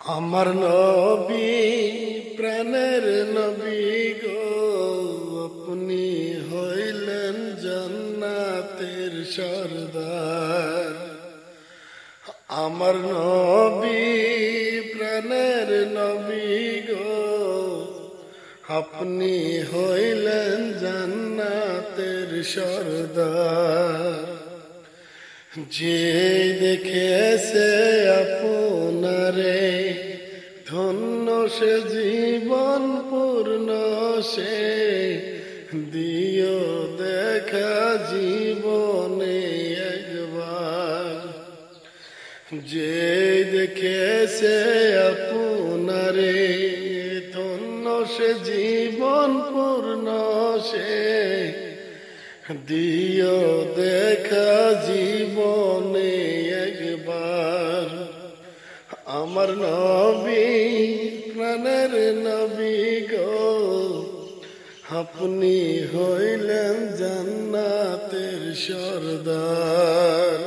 আমার নবী প্রাণের নবী গো, আপনি হইলেন জান্নাতের সরদার। আমার নবী প্রাণের নবী গো, আপনি হইলেন জান্নাতের সরদার। যে দেখেছে আপনারে ধন্য সে জীবন পূর্ণ সে, দিও দেখা জীবনে একবার। যে দেখেছে আপনারে ধন্য সে জীবন পূর্ণ সে, দিও দেখা জীবনে একবার। আমার নবী প্রাণের নবী গো, আপনি হইলেন জান্নাতের সরদার।